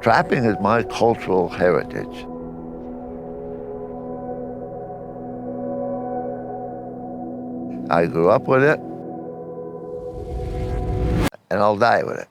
Trapping is my cultural heritage. I grew up with it, and I'll die with it.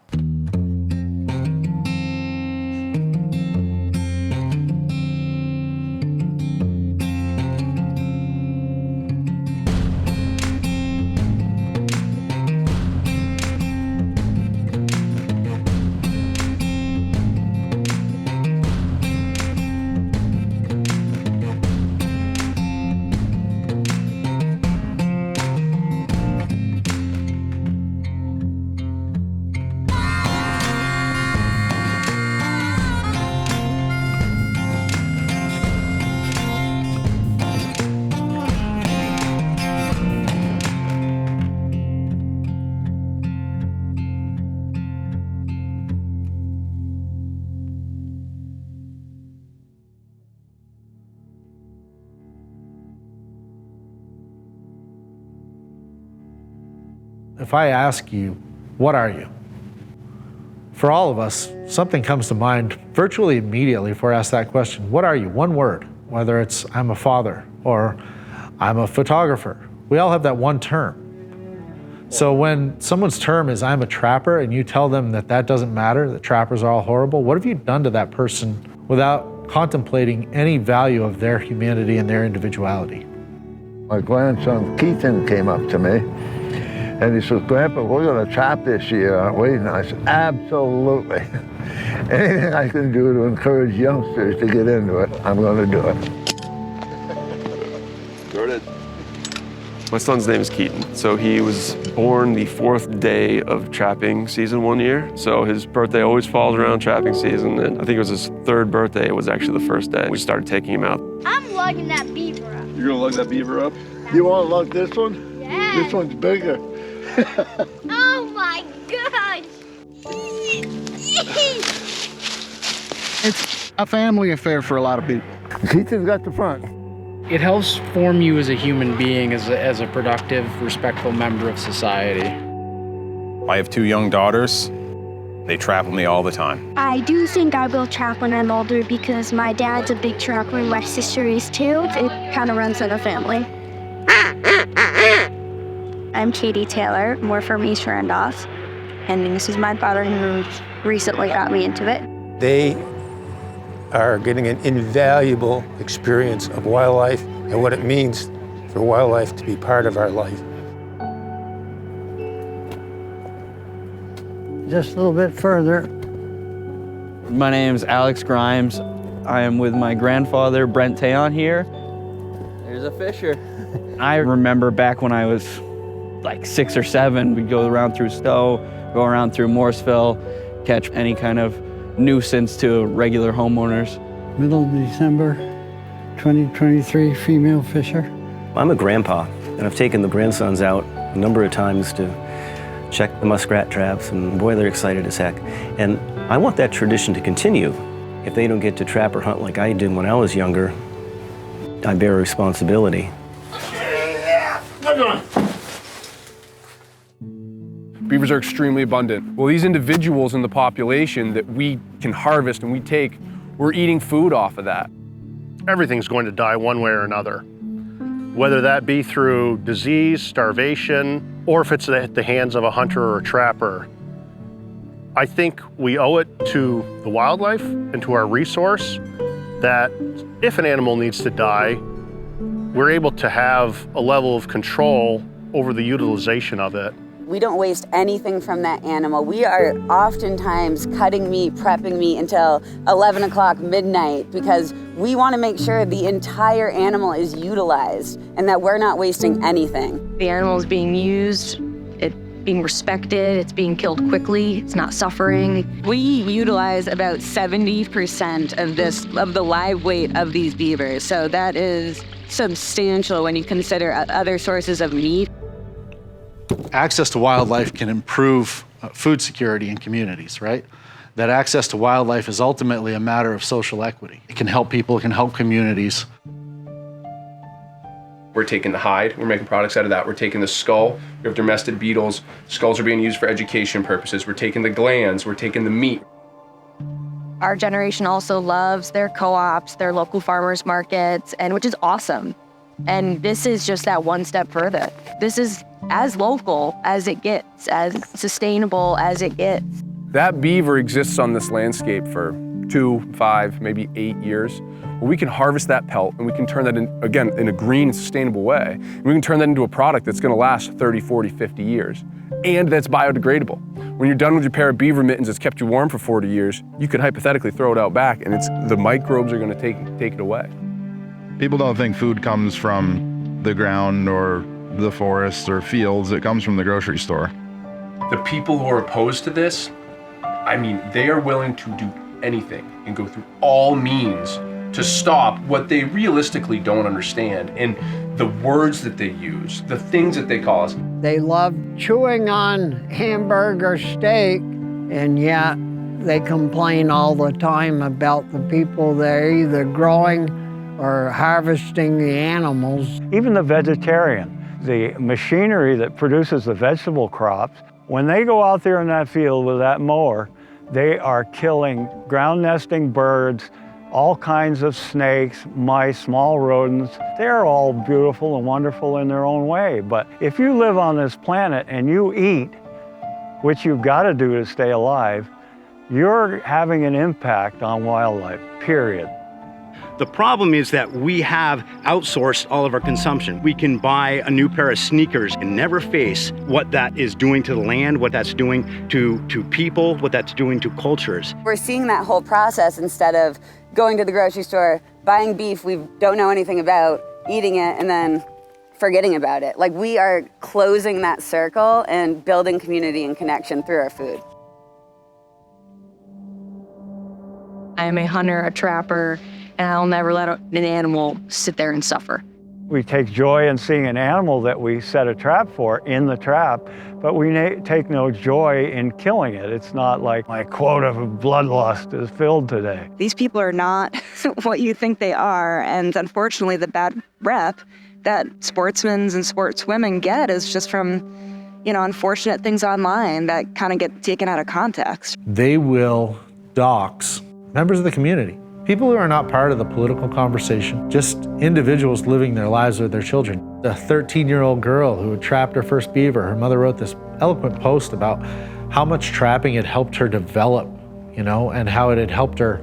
If I ask you, what are you? For all of us, something comes to mind virtually immediately if we're asked that question. What are you? One word, whether it's I'm a father or I'm a photographer. We all have that one term. So when someone's term is I'm a trapper and you tell them that that doesn't matter, that trappers are all horrible, what have you done to that person without contemplating any value of their humanity and their individuality? My grandson Keaton came up to me and he says, Grandpa, we're gonna trap this year, aren't we? And I said, absolutely. Anything I can do to encourage youngsters to get into it, I'm gonna do it. Jordan. My son's name is Keaton. So he was born the 4th day of trapping season one year. So his birthday always falls around trapping season. And I think it was his 3rd birthday. It was actually the first day. We started taking him out. I'm lugging that beaver up. You're gonna lug that beaver up? You wanna lug this one? Yeah. This one's bigger. Oh my gosh. It's a family affair for a lot of people. Keaton's got the front. It helps form you as a human being, as a productive, respectful member of society. I have 2 young daughters. They trap with me all the time. I do think I will trap when I'm older because my dad's a big trapper and my sister is too. It kind of runs in the family. I'm Katie Taylor, more from East Randolph, and this is my father who recently got me into it. They are getting an invaluable experience of wildlife and what it means for wildlife to be part of our life. Just a little bit further. My name's Alex Grimes. I am with my grandfather, Brent Tayon here. There's a fisher. I remember back when I was like 6 or 7, we'd go around through Stowe, go around through Morrisville, catch any kind of nuisance to regular homeowners. Middle of December, 2023, female fisher. I'm a grandpa, and I've taken the grandsons out a number of times to check the muskrat traps, and boy, they're excited as heck. And I want that tradition to continue. If they don't get to trap or hunt like I did when I was younger, I bear a responsibility. Beavers are extremely abundant. Well, these individuals in the population that we can harvest and we take, we're eating food off of that. Everything's going to die one way or another, whether that be through disease, starvation, or if it's at the hands of a hunter or a trapper. I think we owe it to the wildlife and to our resource that if an animal needs to die, we're able to have a level of control over the utilization of it. We don't waste anything from that animal. We are oftentimes cutting meat, prepping meat until 11 o'clock midnight because we want to make sure the entire animal is utilized and that we're not wasting anything. The animal is being used, it's being respected, it's being killed quickly, it's not suffering. We utilize about 70% of the live weight of these beavers, so that is substantial when you consider other sources of meat. Access to wildlife can improve food security in communities, right? That access to wildlife is ultimately a matter of social equity. It can help people, it can help communities. We're taking the hide, we're making products out of that. We're taking the skull, we have domestic beetles. Skulls are being used for education purposes. We're taking the glands, we're taking the meat. Our generation also loves their co-ops, their local farmers markets, and which is awesome. And this is just that one step further. This is as local as it gets, as sustainable as it gets. That beaver exists on this landscape for 2, 5, maybe 8 years. Well, we can harvest that pelt and we can turn that in, again, in a green, sustainable way. And we can turn that into a product that's gonna last 30, 40, 50 years. And that's biodegradable. When you're done with your pair of beaver mittens that's kept you warm for 40 years, you could hypothetically throw it out back and the microbes are gonna take it away. People don't think food comes from the ground or the forests or fields. It comes from the grocery store. The people who are opposed to this, I mean, they are willing to do anything and go through all means to stop what they realistically don't understand, and the words that they use, the things that they call us. They love chewing on hamburger steak, and yet they complain all the time about the people that are either growing or harvesting the animals. Even the vegetarian, the machinery that produces the vegetable crops, when they go out there in that field with that mower, they are killing ground nesting birds, all kinds of snakes, mice, small rodents. They're all beautiful and wonderful in their own way. But if you live on this planet and you eat, which you've got to do to stay alive, you're having an impact on wildlife, period. The problem is that we have outsourced all of our consumption. We can buy a new pair of sneakers and never face what that is doing to the land, what that's doing to people, what that's doing to cultures. We're seeing that whole process instead of going to the grocery store, buying beef we don't know anything about, eating it, and then forgetting about it. Like, we are closing that circle and building community and connection through our food. I am a hunter, a trapper, and I'll never let an animal sit there and suffer. We take joy in seeing an animal that we set a trap for in the trap, but we take no joy in killing it. It's not like my quota of bloodlust is filled today. These people are not what you think they are, and unfortunately the bad rep that sportsmen and sportswomen get is just from, unfortunate things online that kind of get taken out of context. They will dox members of the community. People who are not part of the political conversation, just individuals living their lives with their children. A 13-year-old girl who had trapped her first beaver, her mother wrote this eloquent post about how much trapping had helped her develop, and how it had helped her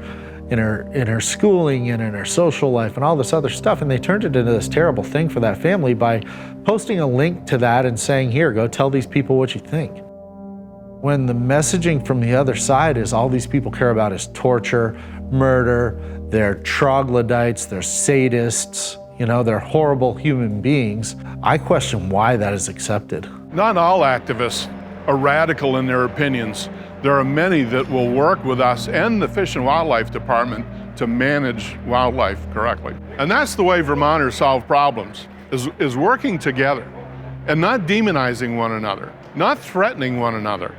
in her schooling and in her social life and all this other stuff. And they turned it into this terrible thing for that family by posting a link to that and saying, here, go tell these people what you think. When the messaging from the other side is all these people care about is torture, murder, they're troglodytes, they're sadists, they're horrible human beings. I question why that is accepted. Not all activists are radical in their opinions. There are many that will work with us and the Fish and Wildlife Department to manage wildlife correctly. And that's the way Vermonters solve problems, is working together and not demonizing one another, not threatening one another.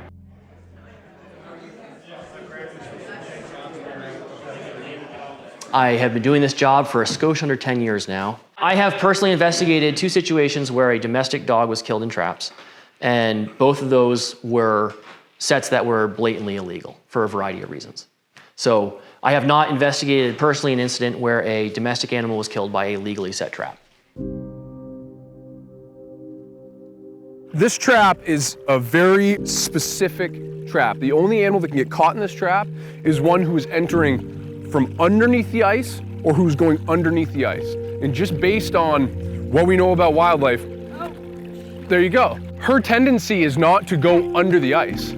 I have been doing this job for a skosh under 10 years now. I have personally investigated 2 situations where a domestic dog was killed in traps, and both of those were sets that were blatantly illegal for a variety of reasons. So I have not investigated personally an incident where a domestic animal was killed by a legally set trap. This trap is a very specific trap. The only animal that can get caught in this trap is one who is entering from underneath the ice or who's going underneath the ice. And just based on what we know about wildlife, there you go. Her tendency is not to go under the ice.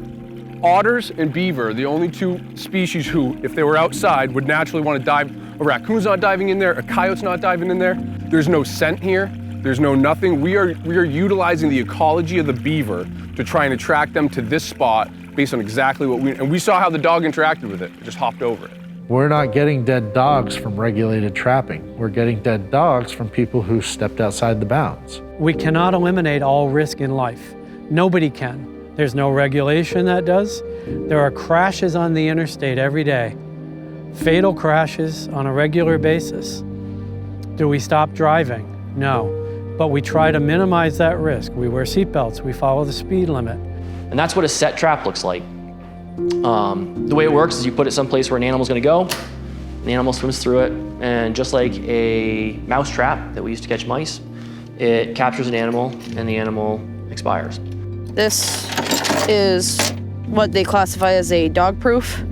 Otters and beaver, the only 2 species who, if they were outside, would naturally want to dive. A raccoon's not diving in there, a coyote's not diving in there. There's no scent here, there's no nothing. We are utilizing the ecology of the beaver to try and attract them to this spot based on exactly what and we saw how the dog interacted with it, just hopped over it. We're not getting dead dogs from regulated trapping. We're getting dead dogs from people who stepped outside the bounds. We cannot eliminate all risk in life. Nobody can. There's no regulation that does. There are crashes on the interstate every day. Fatal crashes on a regular basis. Do we stop driving? No. But we try to minimize that risk. We wear seatbelts, we follow the speed limit. And that's what a set trap looks like. The way it works is you put it someplace where an animal's gonna go, the animal swims through it, and just like a mouse trap that we used to catch mice, it captures an animal and the animal expires. This is what they classify as a dog proof.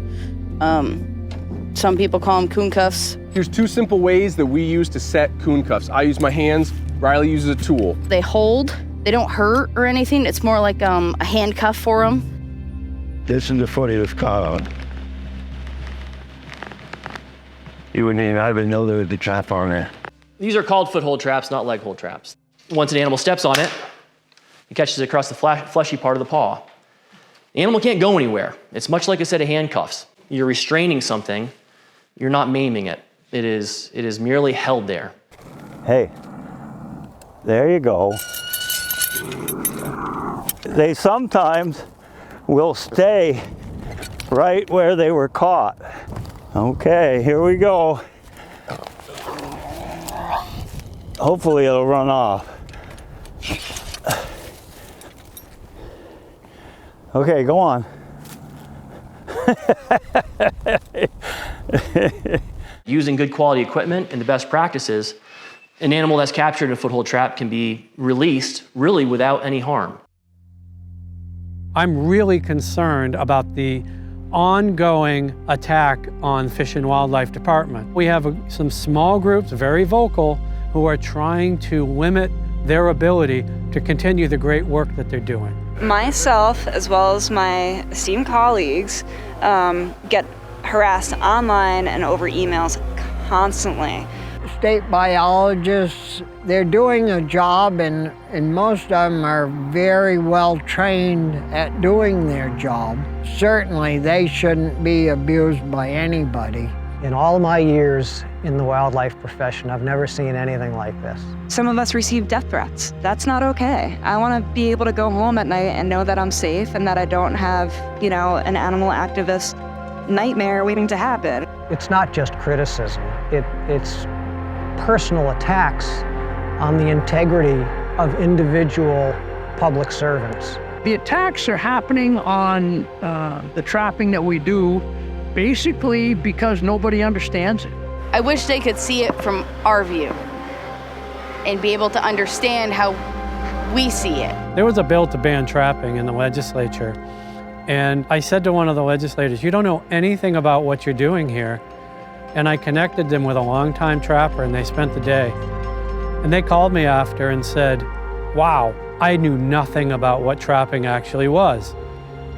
Some people call them coon cuffs. Here's 2 simple ways that we use to set coon cuffs. I use my hands, Riley uses a tool. They hold, they don't hurt or anything. It's more like a handcuff for them. This is the foot he was caught on. You wouldn't even know there was a trap on there. These are called foothold traps, not leg hold traps. Once an animal steps on it, it catches it across the fleshy part of the paw. The animal can't go anywhere. It's much like a set of handcuffs. You're restraining something, you're not maiming it. It is merely held there. Hey, there you go. They sometimes will stay right where they were caught. Okay, here we go. Hopefully it'll run off. Okay, go on. Using good quality equipment and the best practices, an animal that's captured in a foothold trap can be released really without any harm. I'm really concerned about the ongoing attack on Fish and Wildlife Department. We have some small groups, very vocal, who are trying to limit their ability to continue the great work that they're doing. Myself, as well as my esteemed colleagues, get harassed online and over emails constantly. State biologists, they're doing a job, and most of them are very well trained at doing their job. Certainly they shouldn't be abused by anybody. In all my years in the wildlife profession, I've never seen anything like this. Some of us receive death threats. That's not okay. I want to be able to go home at night and know that I'm safe and that I don't have, an animal activist nightmare waiting to happen. It's not just criticism. It's personal attacks on the integrity of individual public servants. The attacks are happening on the trapping that we do basically because nobody understands it. I wish they could see it from our view and be able to understand how we see it. There was a bill to ban trapping in the legislature, and I said to one of the legislators, "You don't know anything about what you're doing here." And I connected them with a longtime trapper, and they spent the day. And they called me after and said, "Wow, I knew nothing about what trapping actually was."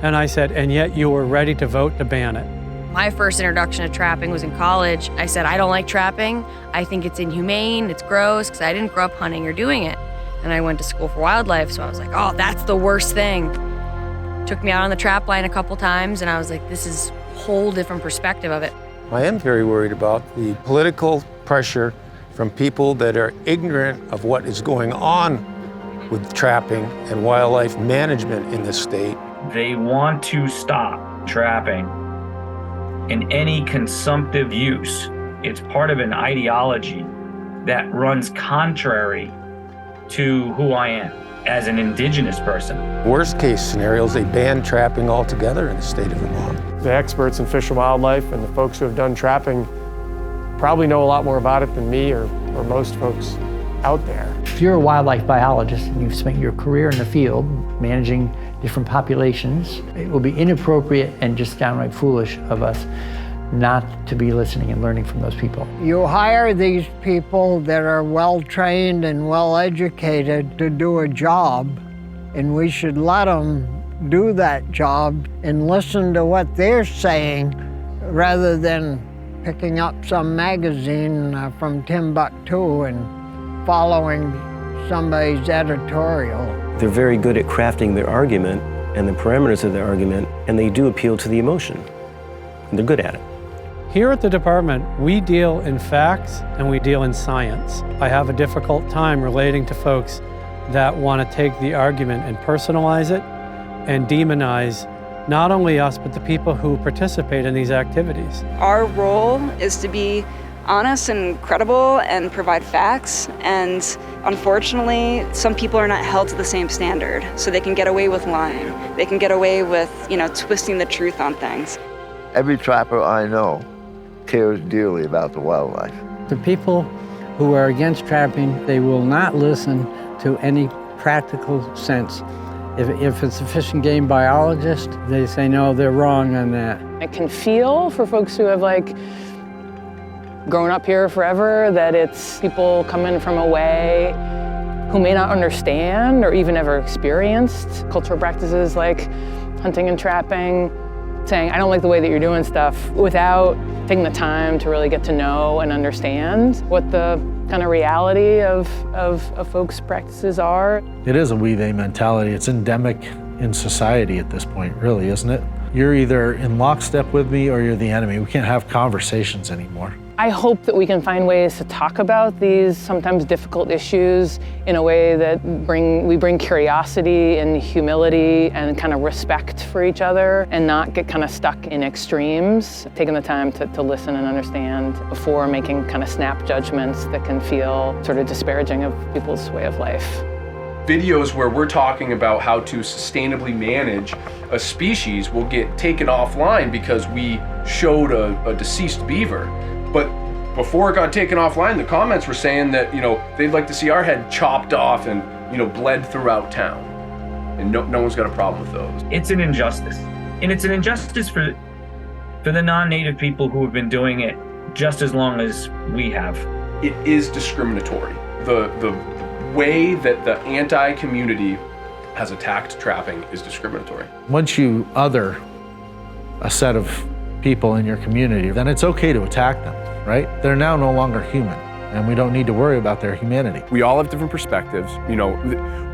And I said, "And yet you were ready to vote to ban it." My first introduction to trapping was in college. I said, I don't like trapping. I think it's inhumane, it's gross, because I didn't grow up hunting or doing it. And I went to school for wildlife, so I was like, oh, that's the worst thing. Took me out on the trap line a couple times, and I was like, this is a whole different perspective of it. I am very worried about the political pressure from people that are ignorant of what is going on with trapping and wildlife management in this state. They want to stop trapping in any consumptive use. It's part of an ideology that runs contrary to who I am as an indigenous person. Worst case scenario is they ban trapping altogether in the state of Vermont. The experts in fish and wildlife and the folks who have done trapping probably know a lot more about it than me or most folks out there. If you're a wildlife biologist and you've spent your career in the field managing different populations, it will be inappropriate and just downright foolish of us not to be listening and learning from those people. You hire these people that are well trained and well educated to do a job, and we should let them do that job and listen to what they're saying rather than picking up some magazine from Timbuktu and following somebody's editorial. They're very good at crafting their argument and the parameters of their argument, and they do appeal to the emotion. They're good at it. Here at the department, we deal in facts and we deal in science. I have a difficult time relating to folks that want to take the argument and personalize it and demonize not only us, but the people who participate in these activities. Our role is to be honest and credible and provide facts. And unfortunately, some people are not held to the same standard. So they can get away with lying. They can get away with, twisting the truth on things. Every trapper I know cares dearly about the wildlife. The people who are against trapping, they will not listen to any practical sense. If it's a fish and game biologist, they say, no, they're wrong on that. I can feel for folks who have grown up here forever that it's people coming from away who may not understand or even ever experienced cultural practices like hunting and trapping, saying, I don't like the way that you're doing stuff, without taking the time to really get to know and understand what the kind of reality of folks' practices are. It is a we-they mentality. It's endemic in society at this point, really, isn't it? You're either in lockstep with me or you're the enemy. We can't have conversations anymore. I hope that we can find ways to talk about these sometimes difficult issues in a way that we bring curiosity and humility and kind of respect for each other, and not get kind of stuck in extremes, taking the time to listen and understand before making kind of snap judgments that can feel sort of disparaging of people's way of life. Videos where we're talking about how to sustainably manage a species will get taken offline because we showed a deceased beaver. But before it got taken offline, the comments were saying that, they'd like to see our head chopped off and, bled throughout town. And no one's got a problem with those. It's an injustice. And it's an injustice for the non-native people who have been doing it just as long as we have. It is discriminatory. The way that the anti-community has attacked trapping is discriminatory. Once you other a set of people in your community, then it's okay to attack them, right? They're now no longer human, and we don't need to worry about their humanity. We all have different perspectives.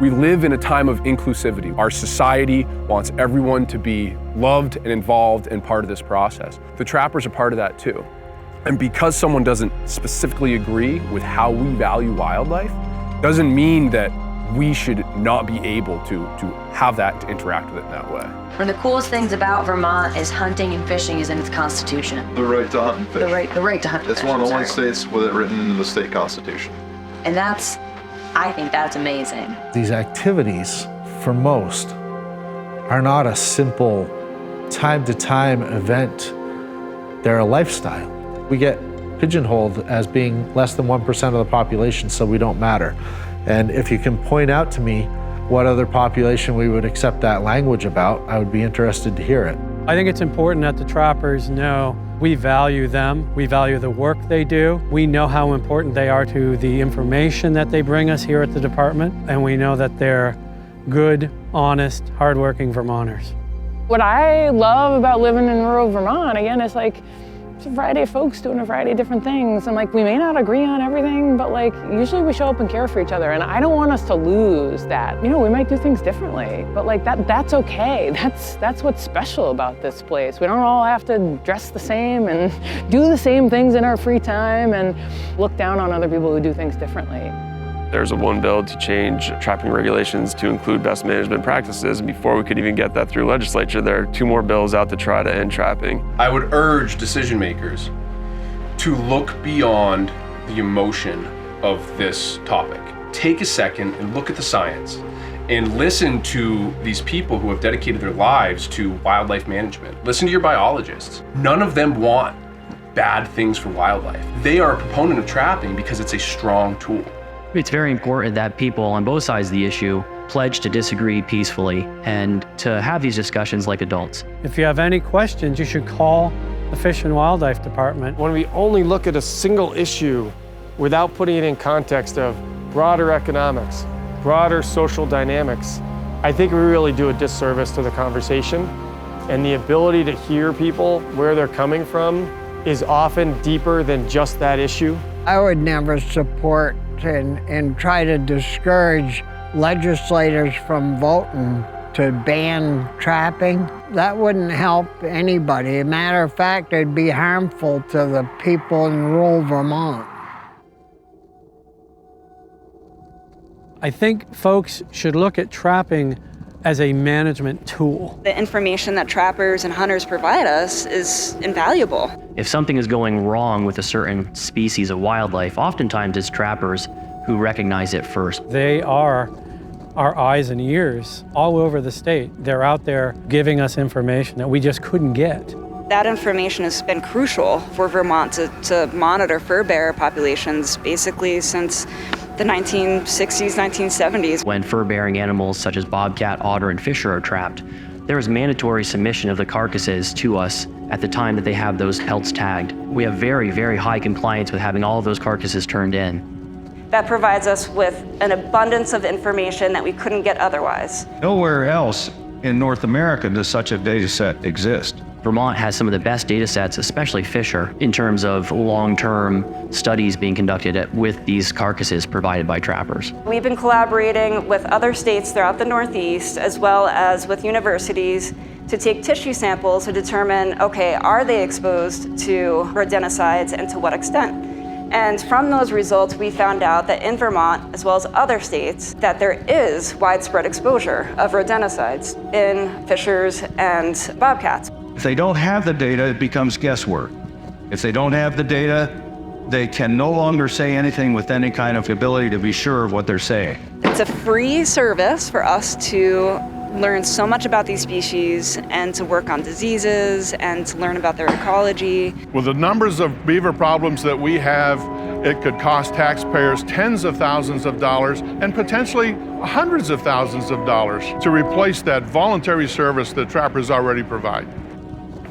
We live in a time of inclusivity. Our society wants everyone to be loved and involved and part of this process. The trappers are part of that too. And because someone doesn't specifically agree with how we value wildlife, doesn't mean that we should not be able to have that, to interact with it in that way. One of the coolest things about Vermont is hunting and fishing is in its constitution. The right to hunt and fish. The right to hunt and It's fish. one of the only states with it written in the state constitution. And I think that's amazing. These activities, for most, are not a simple time-to-time event. They're a lifestyle. We get pigeonholed as being less than 1% of the population, so we don't matter. And if you can point out to me what other population we would accept that language about, I would be interested to hear it. I think it's important that the trappers know we value them, we value the work they do, we know how important they are to the information that they bring us here at the department, and we know that they're good, honest, hardworking Vermonters. What I love about living in rural Vermont, again, is it's a variety of folks doing a variety of different things, and we may not agree on everything, but usually we show up and care for each other, and I don't want us to lose that. We might do things differently, but that's okay. That's what's special about this place. We don't all have to dress the same and do the same things in our free time and look down on other people who do things differently. There's one bill to change trapping regulations to include best management practices. And before we could even get that through legislature, there are 2 more bills out to try to end trapping. I would urge decision makers to look beyond the emotion of this topic. Take a second and look at the science and listen to these people who have dedicated their lives to wildlife management. Listen to your biologists. None of them want bad things for wildlife. They are a proponent of trapping because it's a strong tool. It's very important that people on both sides of the issue pledge to disagree peacefully and to have these discussions like adults. If you have any questions, you should call the Fish and Wildlife Department. When we only look at a single issue without putting it in context of broader economics, broader social dynamics, I think we really do a disservice to the conversation. And the ability to hear people where they're coming from is often deeper than just that issue. I would never support and try to discourage legislators from voting to ban trapping. That wouldn't help anybody. As a matter of fact, it'd be harmful to the people in rural Vermont. I think folks should look at trapping as a management tool. The information that trappers and hunters provide us is invaluable. If something is going wrong with a certain species of wildlife, oftentimes it's trappers who recognize it first. They are our eyes and ears all over the state. They're out there giving us information that we just couldn't get. That information has been crucial for Vermont to monitor fur bearer populations basically since the 1960s, 1970s. When fur-bearing animals such as bobcat, otter, and fisher are trapped, there is mandatory submission of the carcasses to us at the time that they have those pelts tagged. We have very, very high compliance with having all of those carcasses turned in. That provides us with an abundance of information that we couldn't get otherwise. Nowhere else in North America does such a data set exist. Vermont has some of the best data sets, especially fisher, in terms of long-term studies being conducted with these carcasses provided by trappers. We've been collaborating with other states throughout the Northeast, as well as with universities, to take tissue samples to determine, okay, are they exposed to rodenticides and to what extent? And from those results, we found out that in Vermont, as well as other states, that there is widespread exposure of rodenticides in fishers and bobcats. If they don't have the data, it becomes guesswork. If they don't have the data, they can no longer say anything with any kind of ability to be sure of what they're saying. It's a free service for us to learn so much about these species and to work on diseases and to learn about their ecology. With the numbers of beaver problems that we have, it could cost taxpayers tens of thousands of dollars and potentially hundreds of thousands of dollars to replace that voluntary service that trappers already provide.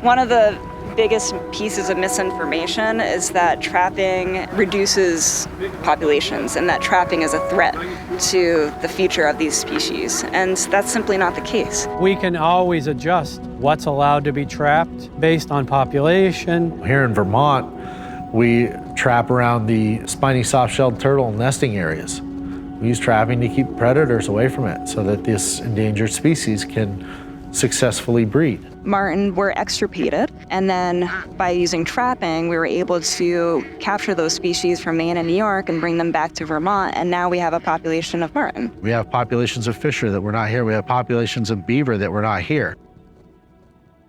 One of the biggest pieces of misinformation is that trapping reduces populations and that trapping is a threat to the future of these species. And that's simply not the case. We can always adjust what's allowed to be trapped based on population. Here in Vermont, we trap around the spiny soft-shelled turtle nesting areas. We use trapping to keep predators away from it so that this endangered species can successfully breed. Martin were extirpated, and then by using trapping, we were able to capture those species from Maine and New York and bring them back to Vermont, and now we have a population of martin. We have populations of fisher that were not here. We have populations of beaver that were not here.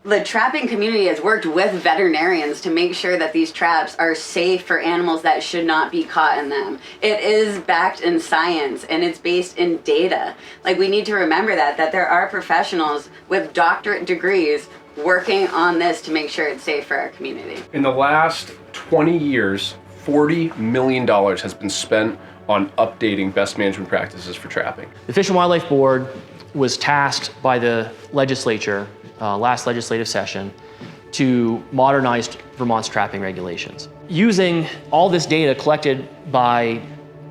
The trapping community has worked with veterinarians to make sure that these traps are safe for animals that should not be caught in them. It is backed in science and it's based in data. Like, we need to remember that there are professionals with doctorate degrees working on this to make sure it's safe for our community. In the last 20 years, $40 million has been spent on updating best management practices for trapping. The Fish and Wildlife Board was tasked by the legislature last legislative session to modernize Vermont's trapping regulations. Using all this data collected by,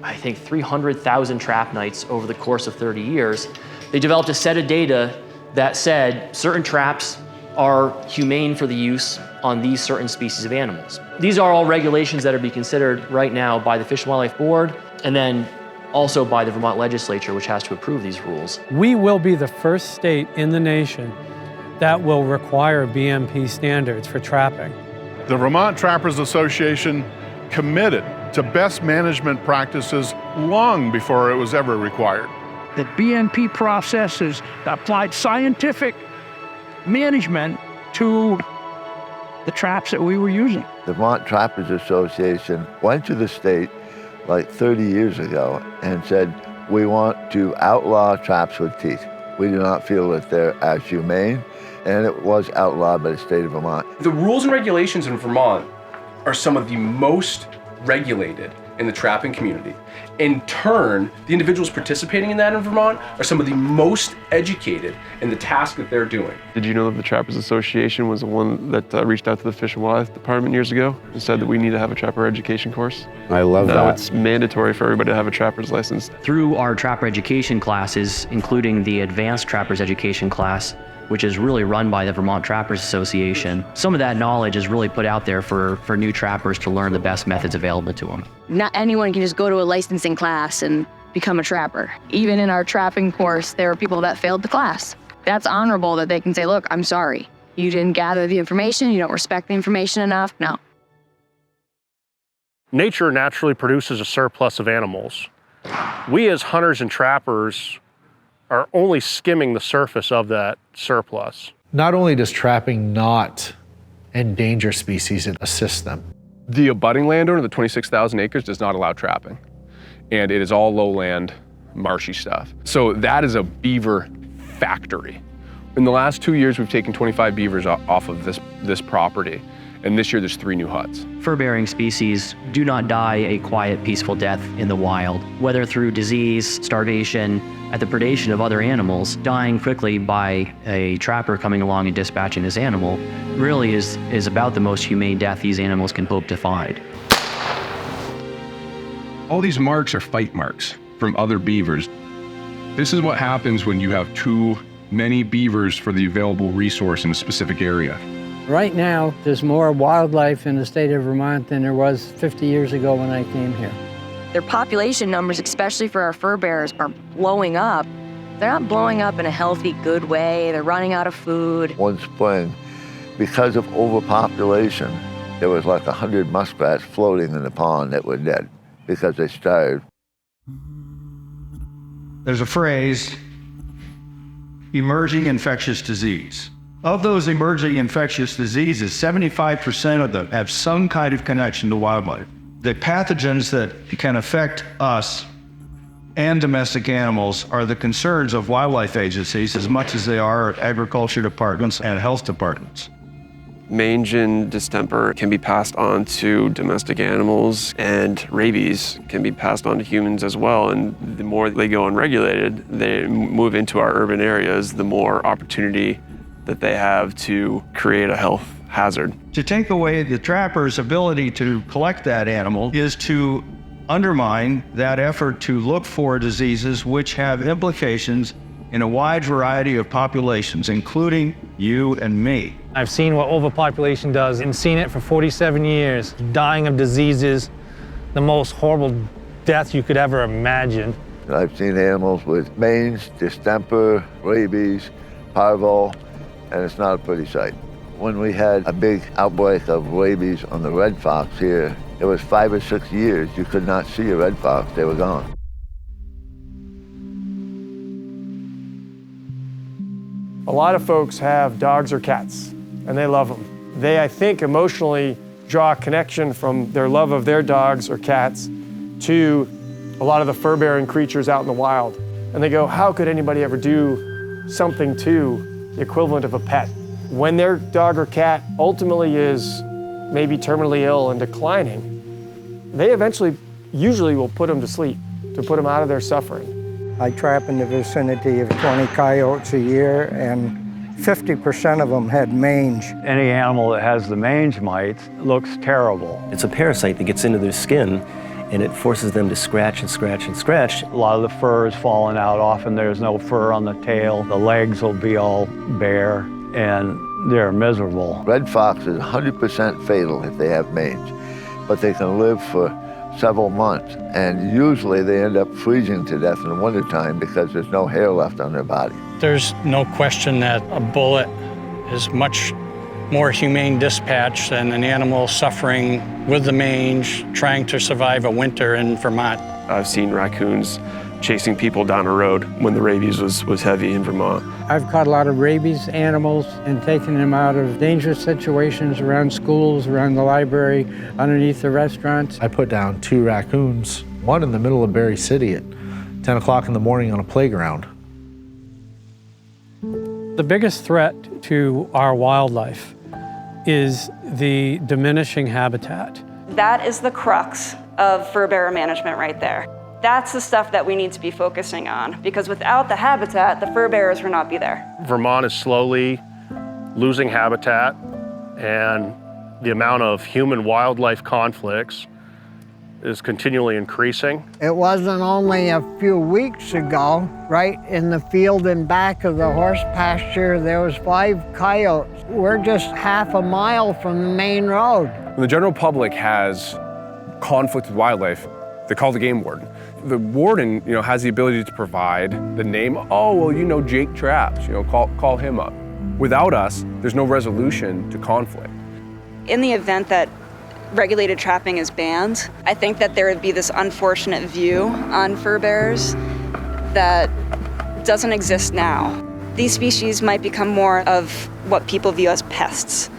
I think, 300,000 trap nights over the course of 30 years, they developed a set of data that said certain traps are humane for the use on these certain species of animals. These are all regulations that are being considered right now by the Fish and Wildlife Board and then also by the Vermont legislature, which has to approve these rules. We will be the first state in the nation that will require BMP standards for trapping. The Vermont Trappers Association committed to best management practices long before it was ever required. The BMP process has applied scientific management to the traps that we were using. The Vermont Trappers Association went to the state like 30 years ago and said, we want to outlaw traps with teeth. We do not feel that they're as humane, and it was outlawed by the state of Vermont. The rules and regulations in Vermont are some of the most regulated in the trapping community. In turn, the individuals participating in that in Vermont are some of the most educated in the task that they're doing. Did you know that the Trappers Association was the one that reached out to the Fish and Wildlife Department years ago and said that we need to have a trapper education course? I love that. Now it's mandatory for everybody to have a trapper's license. Through our trapper education classes, including the advanced trappers education class, which is really run by the Vermont Trappers Association, some of that knowledge is really put out there for new trappers to learn the best methods available to them. Not anyone can just go to a licensing class and become a trapper. Even in our trapping course, there are people that failed the class. That's honorable that they can say, look, I'm sorry. You didn't gather the information, you don't respect the information enough, no. Nature naturally produces a surplus of animals. We as hunters and trappers are only skimming the surface of that surplus. Not only does trapping not endanger species, it assists them. The abutting landowner, the 26,000 acres, does not allow trapping. And it is all lowland, marshy stuff. So that is a beaver factory. In the last 2 years, we've taken 25 beavers off of this property. And this year there's 3 new huts. Fur-bearing species do not die a quiet, peaceful death in the wild. Whether through disease, starvation, at the predation of other animals, dying quickly by a trapper coming along and dispatching this animal really is about the most humane death these animals can hope to find. All these marks are fight marks from other beavers. This is what happens when you have too many beavers for the available resource in a specific area. Right now, there's more wildlife in the state of Vermont than there was 50 years ago when I came here. Their population numbers, especially for our fur bearers, are blowing up. They're not blowing up in a healthy, good way. They're running out of food. One spring, because of overpopulation, there was like 100 muskrats floating in the pond that were dead because they starved. There's a phrase, emerging infectious disease. Of those emerging infectious diseases, 75% of them have some kind of connection to wildlife. The pathogens that can affect us and domestic animals are the concerns of wildlife agencies as much as they are agriculture departments and health departments. Mange and distemper can be passed on to domestic animals, and rabies can be passed on to humans as well. And the more they go unregulated, they move into our urban areas, the more opportunity that they have to create a health hazard. To take away the trapper's ability to collect that animal is to undermine that effort to look for diseases which have implications in a wide variety of populations, including you and me. I've seen what overpopulation does and seen it for 47 years, dying of diseases, the most horrible death you could ever imagine. I've seen animals with mange, distemper, rabies, parvo, and it's not a pretty sight. When we had a big outbreak of rabies on the red fox here, it was 5 or 6 years you could not see a red fox, they were gone. A lot of folks have dogs or cats, and they love them. They, I think, emotionally draw a connection from their love of their dogs or cats to a lot of the fur-bearing creatures out in the wild. And they go, how could anybody ever do something to the equivalent of a pet? When their dog or cat ultimately is maybe terminally ill and declining, they eventually usually will put them to sleep, to put them out of their suffering. I trap in the vicinity of 20 coyotes a year, and 50% of them had mange. Any animal that has the mange mite looks terrible. It's a parasite that gets into their skin, and it forces them to scratch and scratch and scratch. A lot of the fur is falling out. Often there's no fur on the tail. The legs will be all bare, and they're miserable. Red fox is 100% fatal if they have mange, but they can live for several months, and usually they end up freezing to death in the wintertime because there's no hair left on their body. There's no question that a bullet is much more humane dispatch than an animal suffering with the mange, trying to survive a winter in Vermont. I've seen raccoons chasing people down a road when the rabies was heavy in Vermont. I've caught a lot of rabies animals and taken them out of dangerous situations around schools, around the library, underneath the restaurants. I put down 2 raccoons, one in the middle of Berry City at 10 o'clock in the morning on a playground. The biggest threat to our wildlife is the diminishing habitat. That is the crux of fur-bearer management right there. That's the stuff that we need to be focusing on, because without the habitat, the fur bearers will not be there. Vermont is slowly losing habitat, and the amount of human-wildlife conflicts is continually increasing. It wasn't only a few weeks ago, right in the field in back of the horse pasture, there was 5 coyotes. We're just half a mile from the main road. When the general public has conflict with wildlife, they call the game warden. The warden, has the ability to provide the name. Oh, well, Jake traps. Call him up. Without us, there's no resolution to conflict. In the event that regulated trapping is banned, I think that there would be this unfortunate view on fur bearers that doesn't exist now. These species might become more of what people view as pests.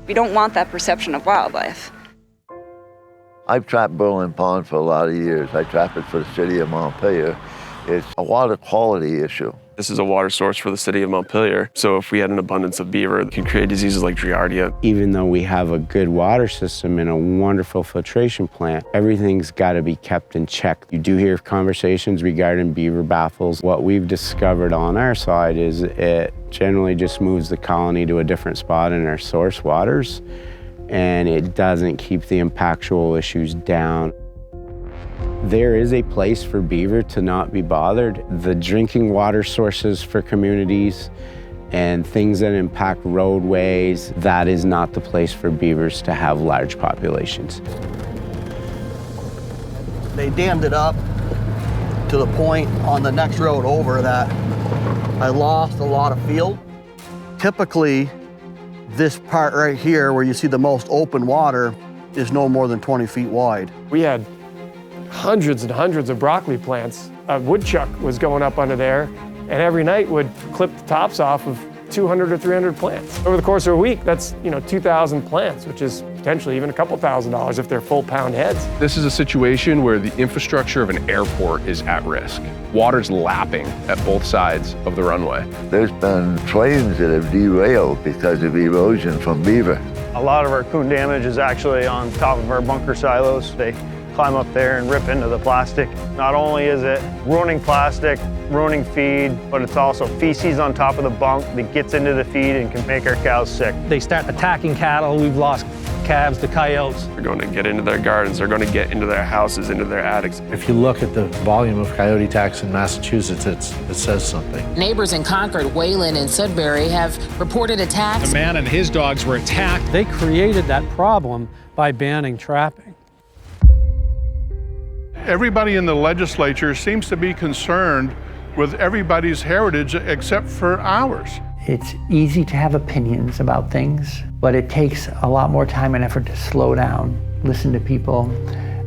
We don't want that perception of wildlife. I've trapped Berlin Pond for a lot of years. I trap it for the city of Montpelier. It's a water quality issue. This is a water source for the city of Montpelier. So if we had an abundance of beaver, it can create diseases like Giardia. Even though we have a good water system and a wonderful filtration plant, everything's got to be kept in check. You do hear conversations regarding beaver baffles. What we've discovered on our side is it generally just moves the colony to a different spot in our source waters, and it doesn't keep the impactual issues down. There is a place for beaver to not be bothered. The drinking water sources for communities and things that impact roadways, that is not the place for beavers to have large populations. They dammed it up to the point on the next road over that I lost a lot of field. Typically, this part right here where you see the most open water is no more than 20 feet wide. We had hundreds and hundreds of broccoli plants. A woodchuck was going up under there, and every night would clip the tops off of 200 or 300 plants. Over the course of a week, that's 2,000 plants, which is potentially even a couple $1,000s if they're full pound heads. This is a situation where the infrastructure of an airport is at risk. Water's lapping at both sides of the runway. There's been trains that have derailed because of erosion from beaver. A lot of our coon damage is actually on top of our bunker silos. They climb up there and rip into the plastic. Not only is it ruining plastic, ruining feed, but it's also feces on top of the bunk that gets into the feed and can make our cows sick. They start attacking cattle. We've lost calves to coyotes. They're going to get into their gardens. They're going to get into their houses, into their attics. If you look at the volume of coyote attacks in Massachusetts, it says something. Neighbors in Concord, Wayland, and Sudbury have reported attacks. A man and his dogs were attacked. They created that problem by banning trapping. Everybody in the legislature seems to be concerned with everybody's heritage except for ours. It's easy to have opinions about things, but it takes a lot more time and effort to slow down, listen to people,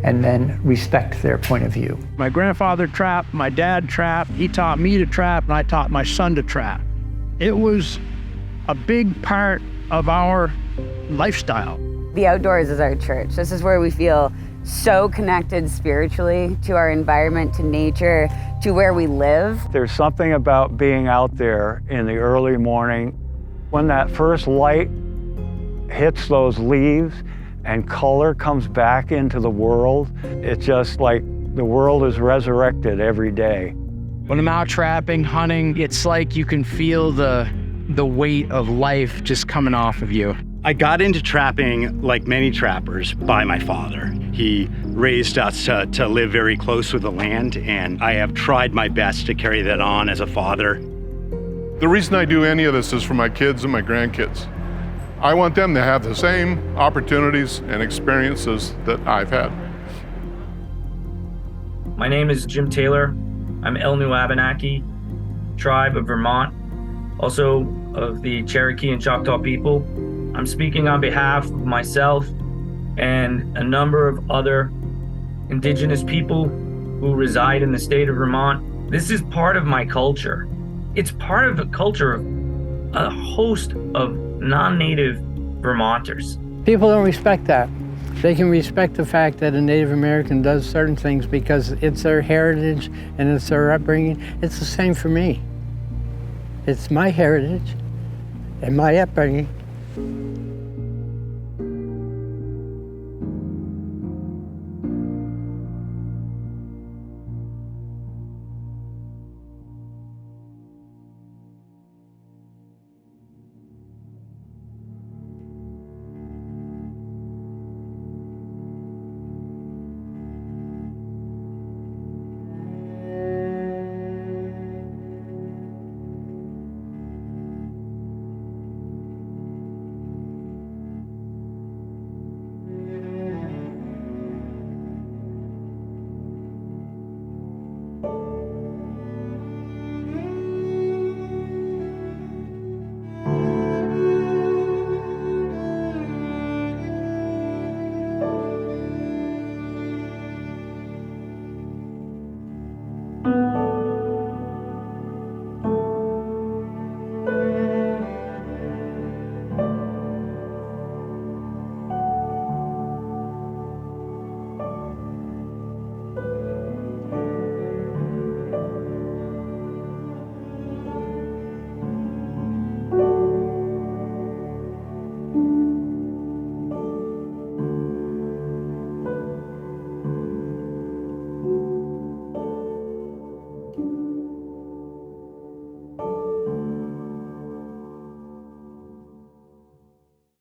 and then respect their point of view. My grandfather trapped, my dad trapped, he taught me to trap, and I taught my son to trap. It was a big part of our lifestyle. The outdoors is our church. This is where we feel so connected spiritually to our environment, to nature, to where we live. There's something about being out there in the early morning when that first light hits those leaves and color comes back into the world. It's just like the world is resurrected every day. When I'm out trapping, hunting, it's like you can feel the weight of life just coming off of you. I got into trapping, like many trappers, by my father. He raised us to live very close with the land, and I have tried my best to carry that on as a father. The reason I do any of this is for my kids and my grandkids. I want them to have the same opportunities and experiences that I've had. My name is Jim Taylor. I'm El New Abenaki, tribe of Vermont, also of the Cherokee and Choctaw people. I'm speaking on behalf of myself and a number of other indigenous people who reside in the state of Vermont. This is part of my culture. It's part of the culture of a host of non-native Vermonters. People don't respect that. They can respect the fact that a Native American does certain things because it's their heritage and it's their upbringing. It's the same for me. It's my heritage and my upbringing.